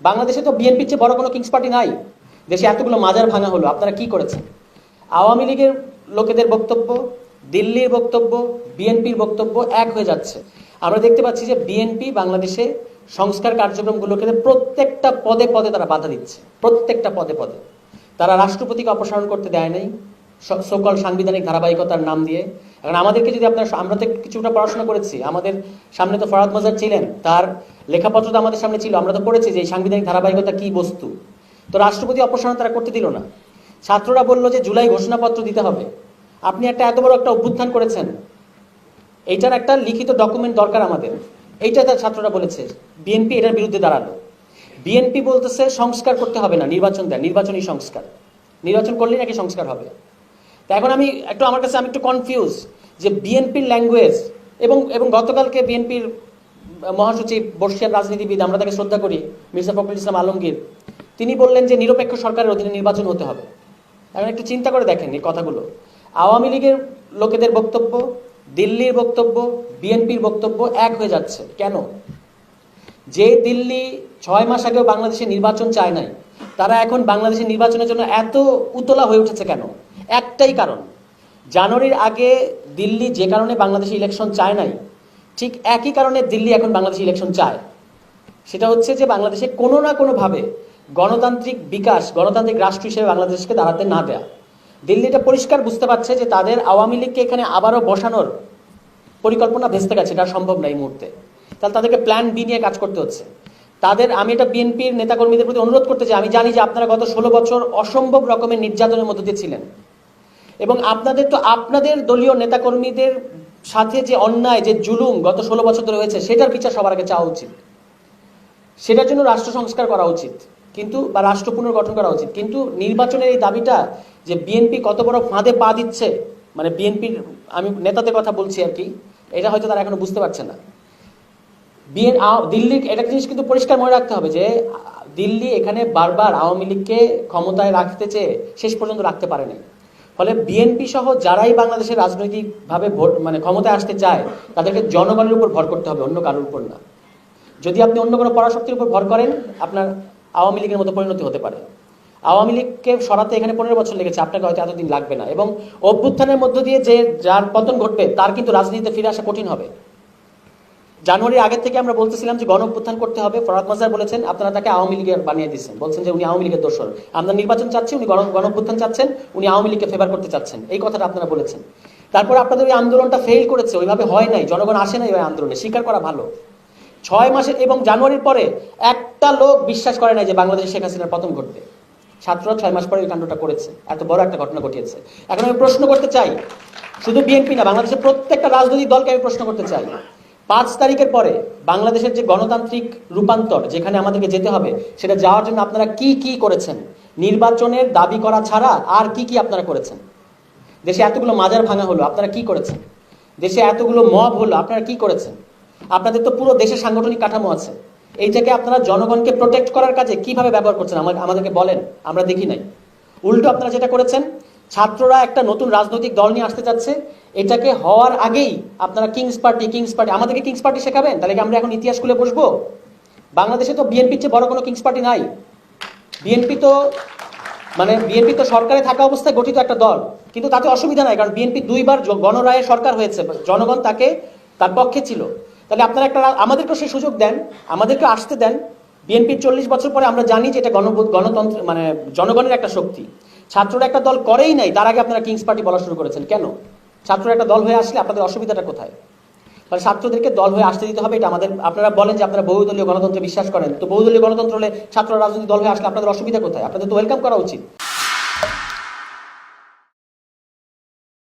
বাংলাদেশে তো বিএনপির চেয়ে বড় কোনো কিংস পার্টি নাই। দেশে এতগুলো মাজার ভাঙা হলো, আপনারা কি করেছেন? আওয়ামী লীগের লোকেদের বক্তব্য, দিল্লির বক্তব্য, বিএনপির বক্তব্য এক হয়ে যাচ্ছে। আমরা দেখতে পাচ্ছি যে বিএনপি বাংলাদেশে সংস্কার কার্যক্রমগুলোকে প্রত্যেকটা পদে পদে তারা বাধা দিচ্ছে, প্রত্যেকটা পদে পদে। তারা রাষ্ট্রপতিকে অপসারণ করতে দেয় নাই সকল সাংবিধানিক ধারাবাহিকতার নাম দিয়ে। এখন আমাদেরকে যদি আমরা তো কিছুটা পড়াশোনা করেছি, আমাদের সামনে তো ফরহাদ মজার ছিলেন, তার লেখাপত্র তো আমাদের সামনে ছিল, আমরা তো পড়েছি যে এই সাংবিধানিক ধারাবাহিকতা কি বস্তু। তো রাষ্ট্রপতি অপসারণ তারা করতে দিল না। ছাত্ররা বললো যে জুলাই ঘোষণাপত্র দিতে হবে। আপনি এত বড় একটা অভ্যুত্থান করেছেন, এইটার একটা লিখিত ডকুমেন্ট দরকার আমাদের, এইটা তার ছাত্ররা বলেছে। বিএনপি এটার বিরুদ্ধে দাঁড়ালো। বিএনপি বলতেছে সংস্কার করতে হবে না, নির্বাচন দেয়, নির্বাচনী সংস্কার, নির্বাচন করলেই নাকি সংস্কার হবে। তা এখন আমি একটু কনফিউজ যে বিএনপির ল্যাঙ্গুয়েজ এবং গতকালকে বিএনপির মহাসচিব বর্ষিয়ান রাজনীতিবিদ, আমরা তাকে শ্রদ্ধা করি, মির্জা ফখরুল ইসলাম আলমগীর, তিনি বললেন যে নিরপেক্ষ সরকারের অধীনে নির্বাচন হতে হবে। এখন একটু চিন্তা করে দেখেন এই কথাগুলো। আওয়ামী লীগের লোকেদের বক্তব্য, দিল্লির বক্তব্য, বিএনপির বক্তব্য এক হয়ে যাচ্ছে কেন? যে দিল্লি 6 মাস আগেও বাংলাদেশে নির্বাচন চায় নাই, তারা এখন বাংলাদেশের নির্বাচনের জন্য এত উতলা হয়ে উঠেছে কেন? একটাই কারণ, জানুয়ারির আগে দিল্লি যে কারণে বাংলাদেশে ইলেকশন চায় নাই, ঠিক একই কারণে দিল্লি এখন বাংলাদেশে ইলেকশন চায়। সেটা হচ্ছে যে বাংলাদেশে কোনো না কোনোভাবে গণতান্ত্রিক বিকাশ, গণতান্ত্রিক রাষ্ট্র হিসেবে বাংলাদেশকে দাঁড়াতে না দেয়া। দিল্লি এটা পরিষ্কার বুঝতে পারছে যে তাদের আওয়ামী লীগকে এখানে আবারও বসানোর পরিকল্পনা ভেস্তে গেছে, এটা সম্ভব না এই মুহূর্তে। তাহলে তাদেরকে প্ল্যান বি নিয়ে কাজ করতে হচ্ছে তাদের। আমি এটা বিএনপির নেতাকর্মীদের প্রতি অনুরোধ করতে চাই, আমি জানি যে আপনারা গত 16 বছর অসম্ভব রকমের নির্যাতনের মধ্যে দিয়ে ছিলেন, এবং আপনাদের দলীয় নেতাকর্মীদের সাথে যে অন্যায়, যে জুলুম গত 16 বছর ধরে হয়েছে, সেটার বিচার সবার আগে চাওয়া উচিত। সেটার জন্য রাষ্ট্র সংস্কার করা উচিত, কিন্তু বা রাষ্ট্র পুনর্গঠন করা উচিত। কিন্তু নির্বাচনের এই দাবিটা যে বিএনপি কত বড় ফাঁদে পা দিচ্ছে, মানে বিএনপির, আমি নেতাদের কথা বলছি আর কি, এটা হয়তো তারা এখনো বুঝতে পারছে না। দিল্লির একটা জিনিস কিন্তু পরিষ্কার মনে রাখতে হবে যে দিল্লি এখানে বারবার আওয়ামী লীগকে ক্ষমতায় রাখতে চেয়ে শেষ পর্যন্ত রাখতে পারে নাই। ফলে বিএনপি সহ যারাই বাংলাদেশের রাজনৈতিকভাবে মানে ক্ষমতায় আসতে চায়, তাদেরকে জনগণের উপর ভর করতে হবে, অন্য কারোর উপর না। যদি আপনি অন্য কোনো পরাশক্তির উপর ভর করেন, আপনার আওয়ামী লীগের মতো পরিণতি হতে পারে। আওয়ামী লীগকে সরাতে এখানে 15 বছর লেগেছে, আপনাকে হয়তো এতদিন লাগবে না। এবং অভ্যুত্থানের মধ্য দিয়ে যার পতন ঘটবে, তার কিন্তু রাজনীতিতে ফিরে আসা কঠিন হবে। জানুয়ারির আগের থেকে আমরা বলতেছিলাম যে গণ অভ্যুত্থান করতে হবে। ফরহাদ মজার বলেছেন, আপনারা তাকে আওয়ামী লীগের বানিয়ে দিচ্ছেন, বলছেন যে উনি আওয়ামী লীগের দোসর। আমরা নির্বাচন চাচ্ছি, উনি গণ অভ্যুত্থান চাচ্ছেন, উনি আওয়ামী লীগকে ফেভার করতে চাচ্ছেন, এই কথাটা আপনারা বলেছেন। তারপর আপনাদের ওই আন্দোলনটা ফেল করেছে, ওইভাবে হয় নাই, জনগণ আসে নাই ওই আন্দোলনে, স্বীকার করা ভালো। 6 মাসে এবং জানুয়ারির পরে একটা লোক বিশ্বাস করে নাই যে বাংলাদেশে শেখ হাসিনার পতন ঘটবে। ছাত্ররা 6 মাস পরে ওই কাণ্ডটা করেছে, এত বড় একটা ঘটনা ঘটিয়েছে। এখন আমি প্রশ্ন করতে চাই, শুধু বিএনপি না, বাংলাদেশের প্রত্যেকটা রাজনৈতিক দলকে আমি প্রশ্ন করতে চাই, 5 তারিখের পরে বাংলাদেশের যে গণতান্ত্রিক রূপান্তর, যেখানে আমাদেরকে যেতে হবে, সেটা যাওয়ার জন্য আপনারা কি কি করেছেন? নির্বাচনের দাবি করা ছাড়া আর কি কি আপনারা করেছেন? দেশে এতগুলো মাজার ভাঙা হলো, আপনারা কি করেছেন? দেশে এতগুলো মব হলো, আপনারা কি করেছেন? আপনাদের তো পুরো দেশের সাংগঠনিক কাঠামো আছে, এইটাকে আপনারা জনগণকে প্রোটেক্ট করার কাজে কিভাবে ব্যবহার করছেন আমাদেরকে বলেন, আমরা দেখি নাই। উল্টো আপনারা যেটা করেছেন, ছাত্ররা একটা নতুন রাজনৈতিক দল নিয়ে আসতে চাচ্ছে, এটাকে হওয়ার আগেই আপনারা কিংস পার্টি, আমাদেরকে কিংস পার্টি শেখাবেন? তাহলে কি আমরা এখন ইতিহাস খুলে বসবো? বাংলাদেশে তো বিএনপির চেয়ে বড় কোনো কিংস পার্টি নাই। বিএনপি তো সরকারে থাকা অবস্থায় গঠিত একটা দল, কিন্তু তাতে অসুবিধা নাই, কারণ বিএনপি 2 বার গণরায়ে সরকার হয়েছে, জনগণ তার পক্ষে ছিল। তাহলে আপনারা আমাদেরকে সেই সুযোগ দেন, আমাদেরকে আসতে দেন। বিএনপির 40 বছর পরে আমরা জানি যে এটা গণতন্ত্র, মানে জনগণের একটা শক্তি। ছাত্ররা একটা দল করেই নাই, তার আগে আপনারা কিংস পার্টি বলা শুরু করেছেন কেন? ছাত্ররা একটা দল হয়ে আসলে আপনাদের অসুবিধাটা কোথায়? মানে ছাত্রদেরকে দল হয়ে আসতে দিতে হবে, এটা আমাদের। আপনারা বলেন যে আপনারা বহুদলীয় গণতন্ত্রে বিশ্বাস করেন, তো বহুদলীয় গণতন্ত্র হলে ছাত্র রাজনৈতিক দল হয়ে আসলে আপনাদের অসুবিধা কোথায়? আপনাদের তো ওয়েলকাম করা উচিত।